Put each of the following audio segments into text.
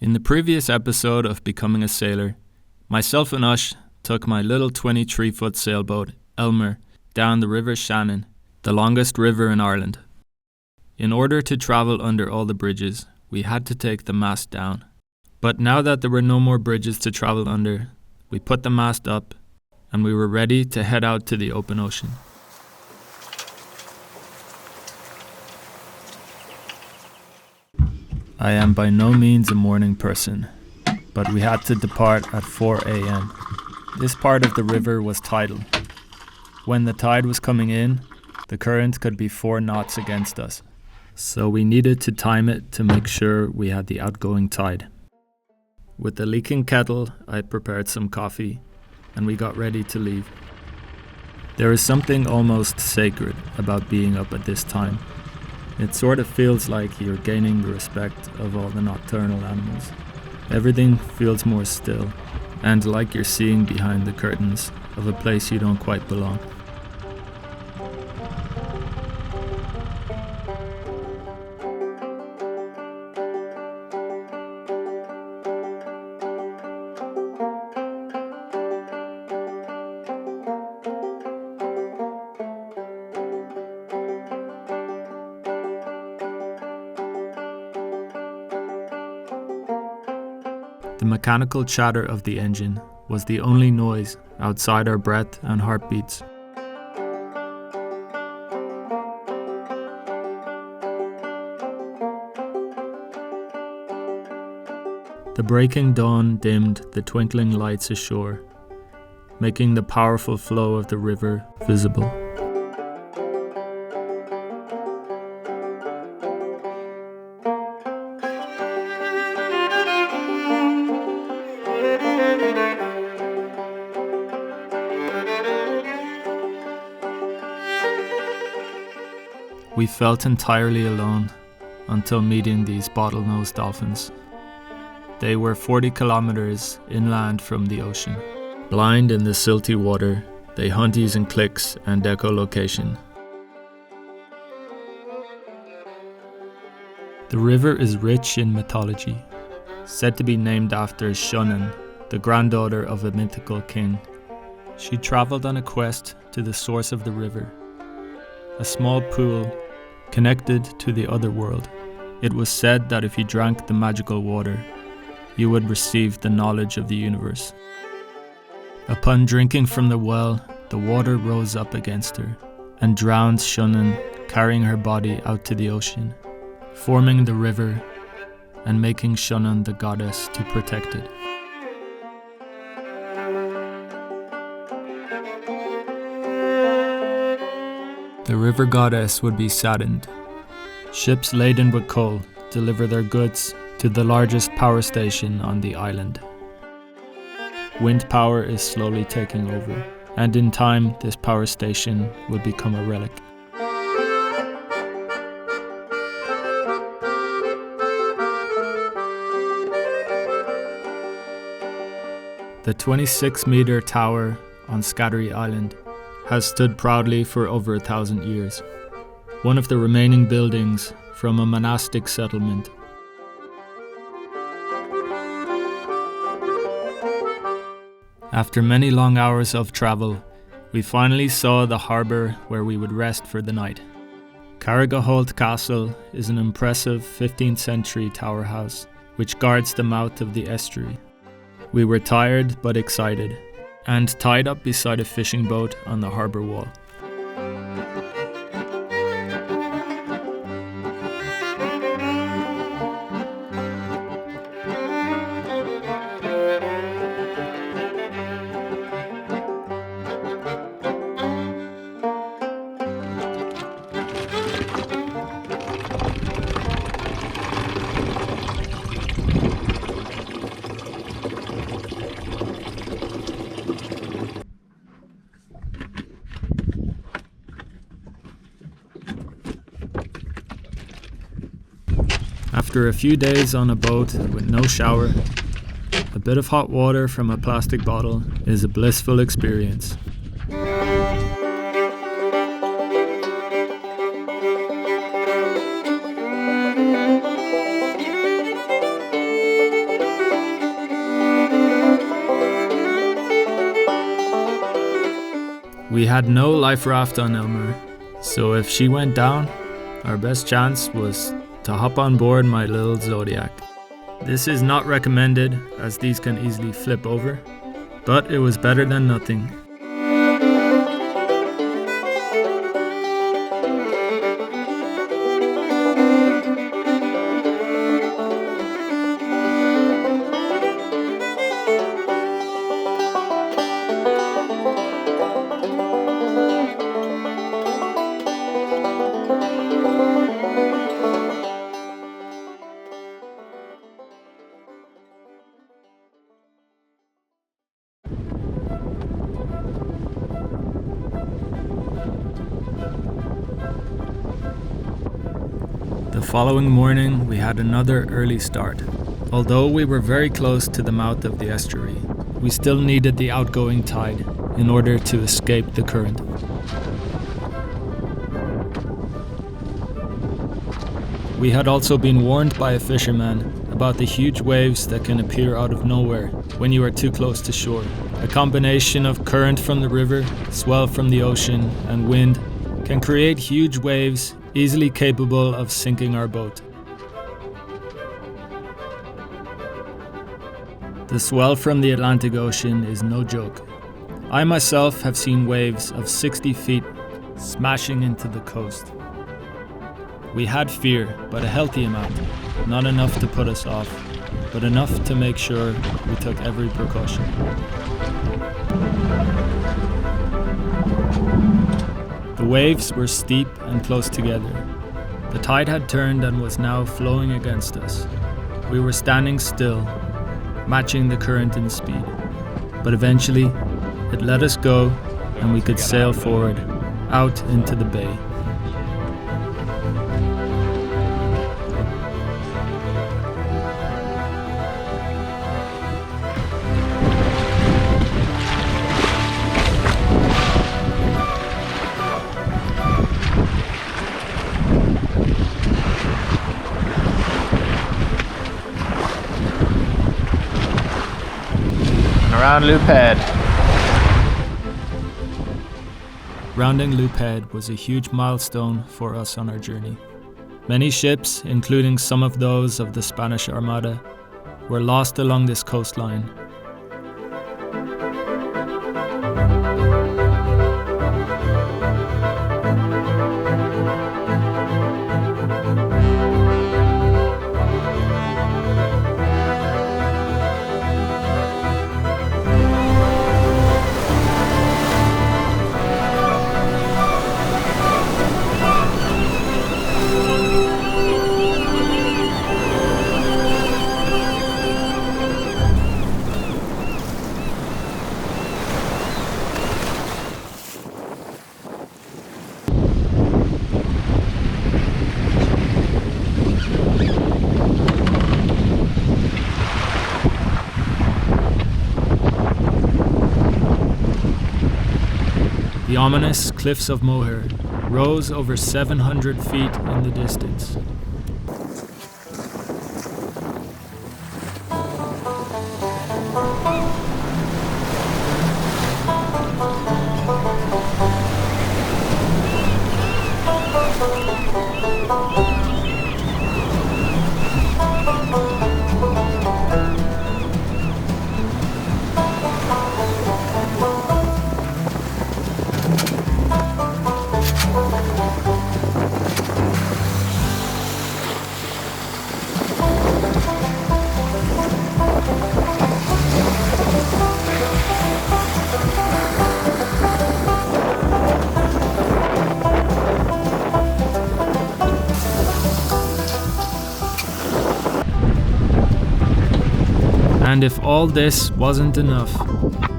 In the previous episode of Becoming a Sailor, myself and Ush took my little 23-foot sailboat, Elmer, down the River Shannon, the longest river in Ireland. In order to travel under all the bridges, we had to take the mast down. But now that there were no more bridges to travel under, we put the mast up and we were ready to head out to the open ocean. I am by no means a morning person, but we had to depart at 4 a.m. This part of the river was tidal. When the tide was coming in, the current could be 4 knots against us, so we needed to time it to make sure we had the outgoing tide. With the leaking kettle, I prepared some coffee, and we got ready to leave. There is something almost sacred about being up at this time. It sort of feels like you're gaining the respect of all the nocturnal animals. Everything feels more still, and like you're seeing behind the curtains of a place you don't quite belong. The mechanical chatter of the engine was the only noise outside our breath and heartbeats. The breaking dawn dimmed the twinkling lights ashore, making the powerful flow of the river visible. We felt entirely alone until meeting these bottlenose dolphins. They were 40 kilometers inland from the ocean. Blind in the silty water, they hunt using clicks and echolocation. The river is rich in mythology, said to be named after Shannon, the granddaughter of a mythical king. She traveled on a quest to the source of the river, a small pool connected to the other world. It was said that if you drank the magical water, you would receive the knowledge of the universe. Upon drinking from the well, the water rose up against her and drowned Shannon, carrying her body out to the ocean, forming the river and making Shannon the goddess to protect it. The river goddess would be saddened. Ships laden with coal deliver their goods to the largest power station on the island. Wind power is slowly taking over, and in time this power station will become a relic. The 26-meter tower on Scattery Island has stood proudly for over 1,000 years, one of the remaining buildings from a monastic settlement. After many long hours of travel, we finally saw the harbour where we would rest for the night. Carrigaholt Castle is an impressive 15th century tower house which guards the mouth of the estuary. We were tired but excited, and tied up beside a fishing boat on the harbour wall. After a few days on a boat with no shower, a bit of hot water from a plastic bottle is a blissful experience. We had no life raft on Elmer, so if she went down, our best chance was to hop on board my little Zodiac. This is not recommended as these can easily flip over, but it was better than nothing. The following morning, we had another early start. Although we were very close to the mouth of the estuary, we still needed the outgoing tide in order to escape the current. We had also been warned by a fisherman about the huge waves that can appear out of nowhere when you are too close to shore. A combination of current from the river, swell from the ocean, and wind can create huge waves easily capable of sinking our boat. The swell from the Atlantic Ocean is no joke. I myself have seen waves of 60 feet smashing into the coast. We had fear, but a healthy amount, not enough to put us off, but enough to make sure we took every precaution. The waves were steep and close together. The tide had turned and was now flowing against us. We were standing still, matching the current in speed. But eventually, it let us go and we could sail forward, out into the bay. Around Loop Head. Rounding Loop Head was a huge milestone for us on our journey. Many ships, including some of those of the Spanish Armada, were lost along this coastline. The ominous cliffs of Moher rose over 700 feet in the distance. And if all this wasn't enough,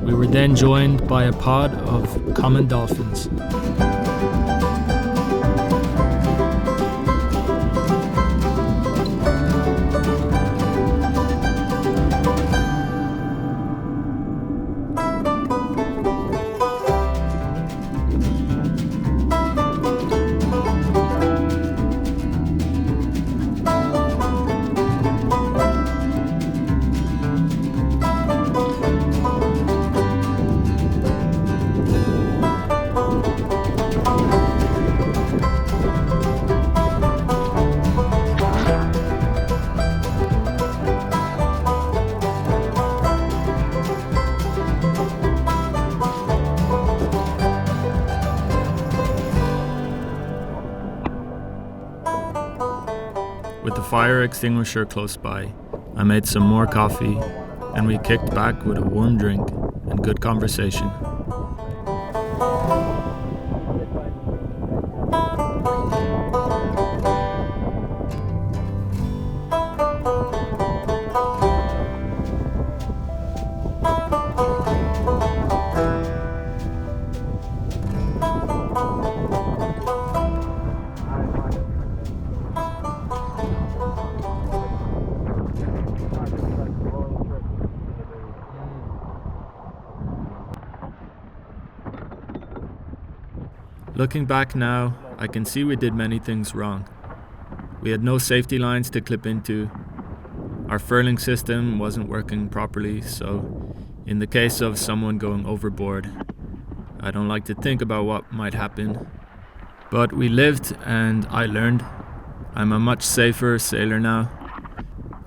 we were then joined by a pod of common dolphins. fire extinguisher close by. I made some more coffee, and we kicked back with a warm drink and good conversation. Looking back now, I can see we did many things wrong. We had no safety lines to clip into. Our furling system wasn't working properly, so in the case of someone going overboard, I don't like to think about what might happen. But we lived and I learned. I'm a much safer sailor now.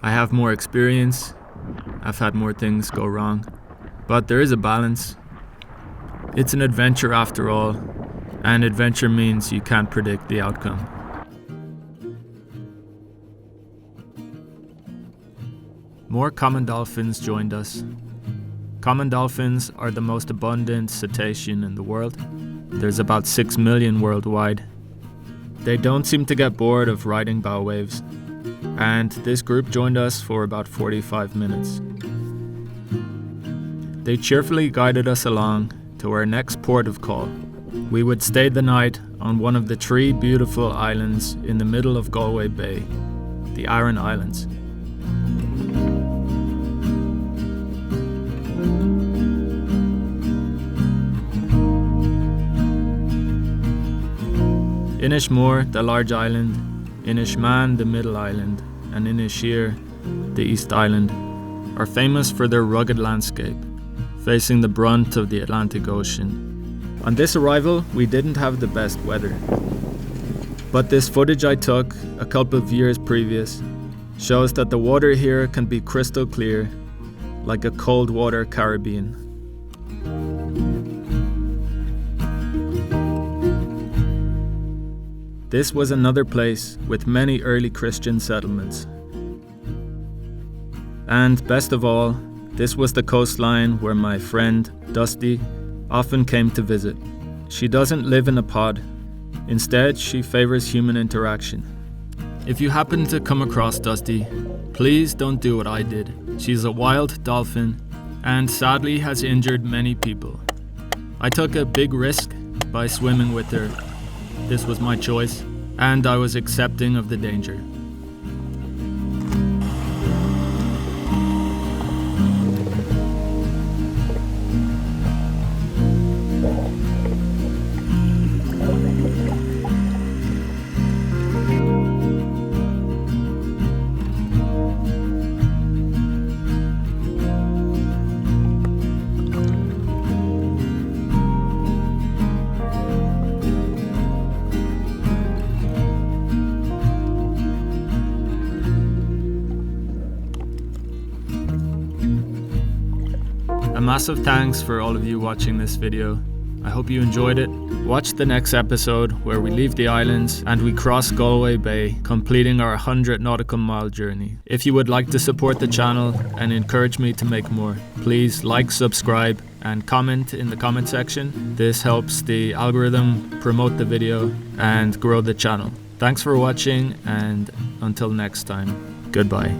I have more experience. I've had more things go wrong. But there is a balance. It's an adventure after all. And adventure means you can't predict the outcome. More common dolphins joined us. Common dolphins are the most abundant cetacean in the world. There's about 6 million worldwide. They don't seem to get bored of riding bow waves, and this group joined us for about 45 minutes. They cheerfully guided us along to our next port of call. We would stay the night on one of the 3 beautiful islands in the middle of Galway Bay, the Aran Islands. Moher, the large island, Man, the middle island, and Sheer, the east island, are famous for their rugged landscape, facing the brunt of the Atlantic Ocean. On this arrival, we didn't have the best weather. But this footage I took a couple of years previous shows that the water here can be crystal clear, like a cold water Caribbean. This was another place with many early Christian settlements. And best of all, this was the coastline where my friend, Dusty, often came to visit. She doesn't live in a pod. Instead, she favors human interaction. If you happen to come across Dusty, please don't do what I did. She's a wild dolphin and sadly has injured many people. I took a big risk by swimming with her. This was my choice, and I was accepting of the danger. A massive thanks for all of you watching this video. I hope you enjoyed it. Watch the next episode where we leave the islands and we cross Galway Bay, completing our 100 nautical mile journey. If you would like to support the channel and encourage me to make more, please like, subscribe, and comment in the comment section. This helps the algorithm promote the video and grow the channel. Thanks for watching, and until next time, goodbye.